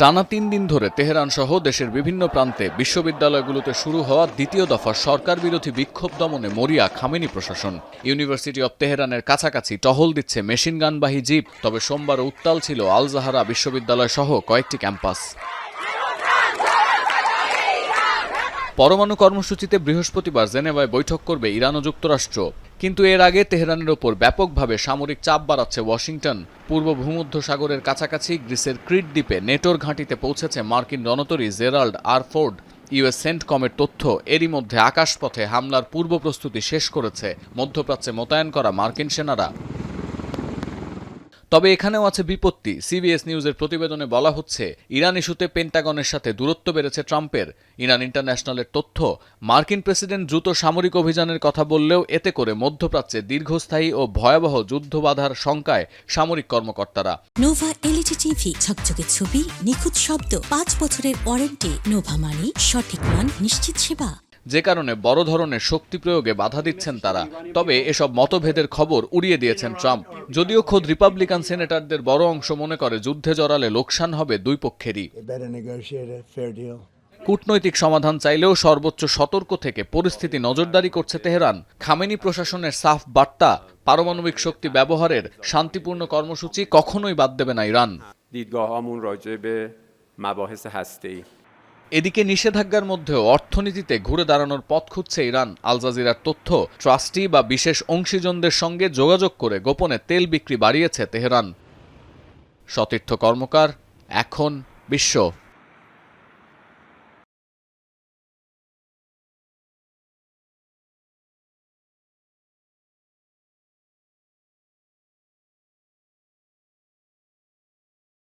টানা ৩ দিন ধরে তেহরান সহ দেশের বিভিন্ন প্রান্তে বিশ্ববিদ্যালয়গুলোতে শুরু হওয়া দ্বিতীয় দফা সরকার বিরোধী বিক্ষোভ দমনে মরিয়া খামেনি প্রশাসন। ইউনিভার্সিটি অব তেহরানের কাছাকাছি টহল দিচ্ছে মেশিনগানবাহী জিপ। তবে সোমবার উত্তাল ছিল আল জাহারা বিশ্ববিদ্যালয় সহ কয়েকটি ক্যাম্পাস। পরমাণু কর্মসূচিতে বৃহস্পতিবার জেনেভায় বৈঠক করবে ইরান ও যুক্তরাষ্ট্র। কিন্তু এর আগে তেহরানের ওপর ব্যাপকভাবে সামরিক চাপ বাড়াচ্ছে ওয়াশিংটন। পূর্ব ভূমধ্যসাগরের কাছাকাছি গ্রিসের ক্রিট দ্বীপে নেটোর ঘাঁটিতে পৌঁছেছে মার্কিন রণতরী জেরাল্ড আর ফোর্ড। ইউএস সেন্টকমের তথ্য, এরই মধ্যে আকাশপথে হামলার পূর্ব প্রস্তুতি শেষ করেছে মধ্যপ্রাচ্যে মোতায়েন করা মার্কিন সেনারা। তবে এখানেও আছে বিপত্তি। সিবিএস নিউজের প্রতিবেদনে বলা হচ্ছে, ইরান ইস্যুতে পেন্টাগনের সাথে দূরত্ব বেড়েছে ট্রাম্পের। ইরান ইন্টারন্যাশনালের তথ্য, মার্কিন প্রেসিডেন্ট দ্রুত সামরিক অভিযানের কথা বললেও এতে করে মধ্যপ্রাচ্যে দীর্ঘস্থায়ী ও ভয়াবহ যুদ্ধ বাধার শঙ্কায় সামরিক কর্মকর্তারা। নোভা এলইডি টিভি, ঝকঝকে ছবি, নিখুঁত শব্দ, 5 বছরের ওয়ারেন্টি। নোভা মানি সঠিক মান, নিশ্চিত সেবা। যে কারণে বড় ধরনের শক্তি প্রয়োগে বাধা দিচ্ছেন তারা। তবে এসব মতভেদের খবর উড়িয়ে দিয়েছেন ট্রাম্প। যদিও খোদ রিপাবলিকান সেনেটরদের বড় অংশ মনে করে যুদ্ধে জড়ালে লোকসান হবে দুই পক্ষেরই। কূটনৈতিক সমাধান চাইলেও সর্বোচ্চ সতর্ক থেকে পরিস্থিতি নজরদারি করছে তেহরান। খামেনি প্রশাসনের সাফ বার্তা, পারমাণবিক শক্তি ব্যবহারের শান্তিপূর্ণ কর্মসূচি কখনোই বাদ দেবে না ইরান। এদিকে নিষেধাজ্ঞার মধ্যেও অর্থনীতিতে ঘুরে দাঁড়ানোর পথ খুঁজছে ইরান। আল জাজিরার তথ্য, ট্রাস্টি বা বিশেষ অংশীজনদের সঙ্গে যোগাযোগ করে গোপনে তেল বিক্রি বাড়িয়েছে তেহরান। সতীর্থ কর্মকার, এখন বিশ্ব।